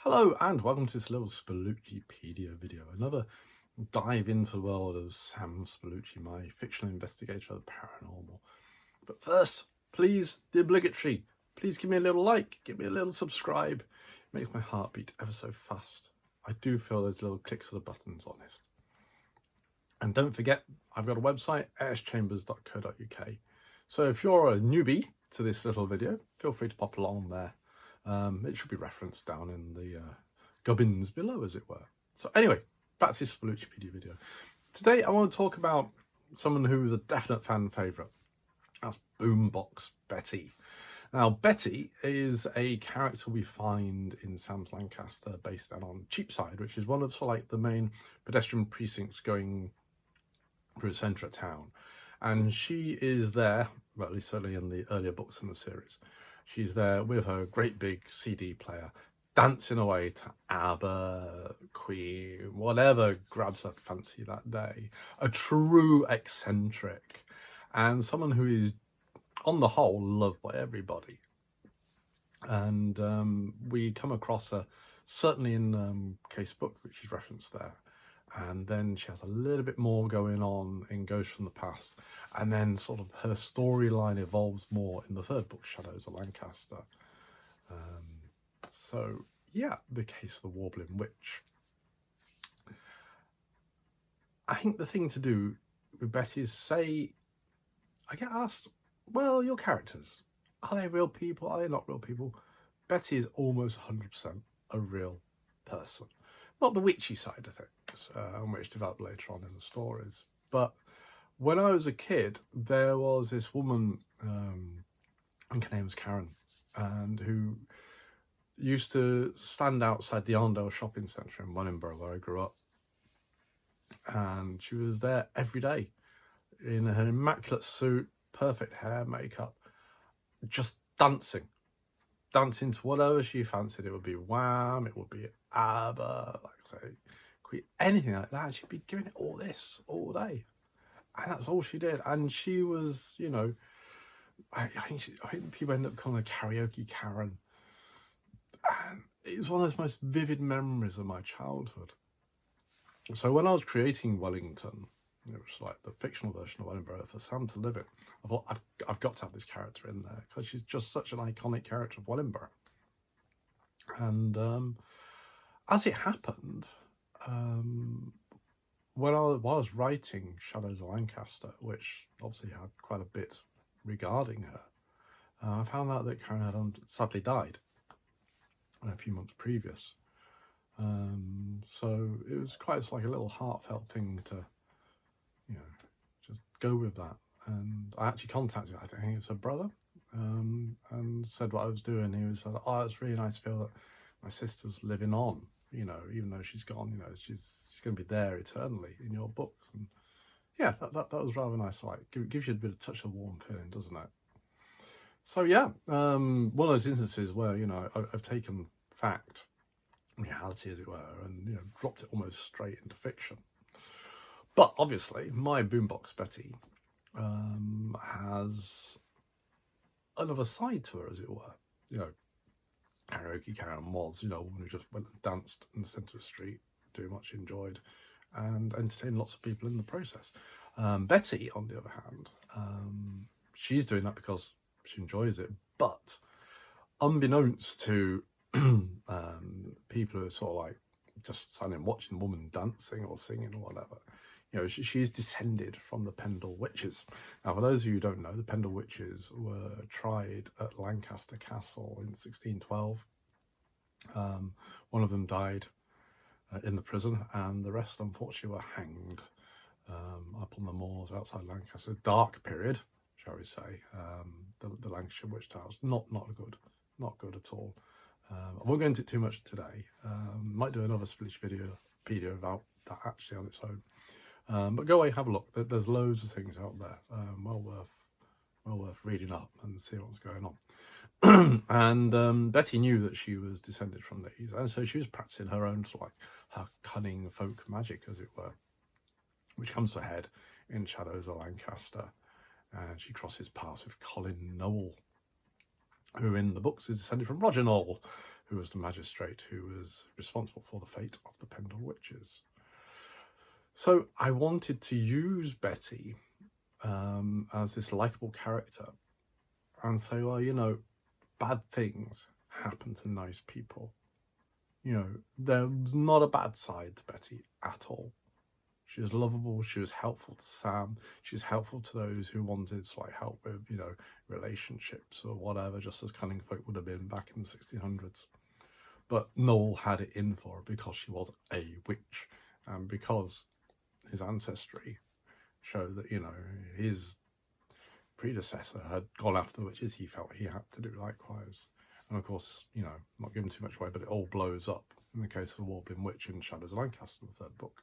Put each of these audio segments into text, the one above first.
Hello and welcome to this little Spalluccipedia video, another dive into the world of Sam Spallucci, my fictional investigator of the paranormal. But first, please, the obligatory, please give me a little like, give me a little subscribe. It makes my heart beat ever so fast. I do feel those little clicks of the buttons, honest. And don't forget, I've got a website, aischambers.co.uk. So if you're a newbie to this little video, feel free to pop along there. It should be referenced down in the gubbins below, as it were. So anyway, back to this Spalluccipedia video. Today I want to talk about someone who is a definite fan favourite. That's Boombox Betty. Now, Betty is a character we find in Sam's Lancaster, based down on Cheapside, which is one of like the main pedestrian precincts going through the centre of town. And she is there, well, at least certainly in the earlier books in the series. She's there with her great big CD player, dancing away to ABBA, Queen, whatever grabs her fancy that day. A true eccentric, and someone who is, on the whole, loved by everybody. And we come across her, certainly in Case Book, which is referenced there. And then she has a little bit more going on in Ghosts from the Past. And then sort of her storyline evolves more in the third book, Shadows of Lancaster. So, yeah, the Case of the Warbling Witch. I think the thing to do with Betty is say, I get asked, well, your characters, are they real people? Are they not real people? Betty is almost 100% a real person. Not the witchy side of things, which developed later on in the stories. But when I was a kid, there was this woman, I think her name was Karen, and who used to stand outside the Arndale shopping centre in Wellingborough, where I grew up. And she was there every day in her immaculate suit, perfect hair, makeup, just dancing to whatever she fancied. It would be Wham, it would be ABBA, like I say, Queen, anything like that. She'd be giving it all this all day, and that's all she did. And she was, you know, I think people end up calling her Karaoke Karen, and it's one of those most vivid memories of my childhood. So when I was creating Wellington, it was like the fictional version of Edinburgh for Sam to live in, I thought, I've got to have this character in there because she's just such an iconic character of Wellingborough. And as it happened, when I was writing Shadows of Lancaster, which obviously had quite a bit regarding her, I found out that Karen had sadly died a few months previous. So it was quite like a little heartfelt thing to, you know, just go with that. And I actually contacted, I think it was her brother, and said what I was doing. He was like, oh, it's really nice to feel that my sister's living on, you know, even though she's gone, you know, she's going to be there eternally in your books. And yeah, that was rather nice. Like, gives you a bit of touch of warm feeling, doesn't it? So yeah, one of those instances where, you know, I've taken fact, reality as it were, and, you know, dropped it almost straight into fiction. But obviously, my Boombox Betty has another side to her, as it were. You know, Karaoke Karen was, you know, a woman who just went and danced in the centre of the street, doing much enjoyed, and entertained lots of people in the process. Betty, on the other hand, she's doing that because she enjoys it, but unbeknownst to people who are sort of like just standing and watching a woman dancing or singing or whatever, you know, she's descended from the Pendle Witches. Now, for those of you who don't know, the Pendle Witches were tried at Lancaster Castle in 1612. One of them died in the prison, and the rest, unfortunately, were hanged up on the moors outside Lancaster. Dark period, shall we say. The Lancashire witch trials, not good at all. I won't go into it too much today. Might do another Spalluccipedia video about that actually on its own. But go away, have a look. There's loads of things out there. Well worth reading up and seeing what's going on. And Betty knew that she was descended from these, and so she was practicing her own sort of like her cunning folk magic, as it were, which comes to a head in Shadows of Lancaster. And she crosses paths with Colin Noel, who in the books is descended from Roger Noel, who was the magistrate who was responsible for the fate of the Pendle Witches. So I wanted to use Betty as this likeable character and say, well, you know, bad things happen to nice people. You know, there was not a bad side to Betty at all. She was lovable, she was helpful to Sam, she was helpful to those who wanted slight help with, you know, relationships or whatever, just as cunning folk would have been back in the 1600s. But Noel had it in for her because she was a witch, and because his ancestry showed that, you know, his predecessor had gone after the witches, he felt he had to do likewise. And of course, you know, not giving too much away, but it all blows up in the case of the Warbling Witch in Shadows of Lancaster, the third book.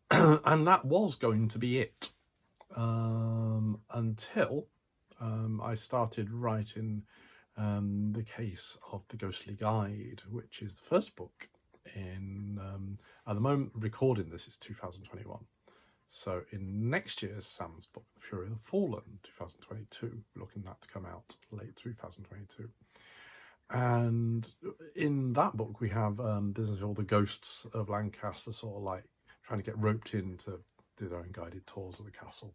And that was going to be it until I started writing the case of the Ghostly Guide, which is the first book in, at the moment recording this is 2021. So in next year's Sam's book, The Fury of the Fallen, 2022, we're looking at that to come out late 2022. And in that book, we have business with all the ghosts of Lancaster sort of like trying to get roped in to do their own guided tours of the castle.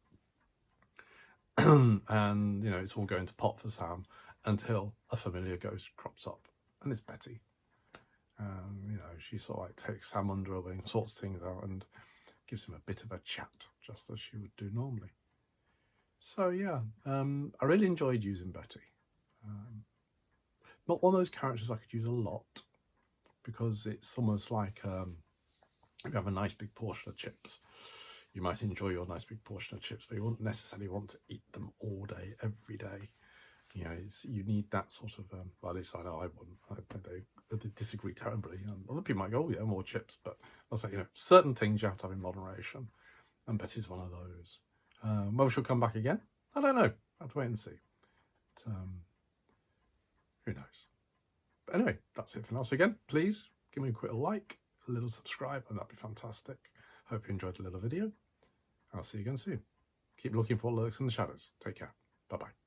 And, you know, it's all going to pot for Sam until a familiar ghost crops up, and it's Betty. You know, she sort of like takes Sam under her wing, sorts things out, and gives him a bit of a chat, just as she would do normally. So yeah, I really enjoyed using Betty. Not one of those characters I could use a lot, because it's almost like if you have a nice big portion of chips, you might enjoy your nice big portion of chips, but you wouldn't necessarily want to eat them all day, every day. You know, you need that sort of, well, at least I know I wouldn't. They disagree terribly. Other people might go, oh yeah, more chips, but I'll say, you know, certain things you have to have in moderation, and Betty's one of those. Whether she'll come back again, I don't know. I have to wait and see. But, who knows? But anyway, that's it for now. So again, please give me a quick like, a little subscribe, and that'd be fantastic. Hope you enjoyed the little video. I'll see you again soon. Keep looking for lurks in the shadows. Take care. Bye-bye.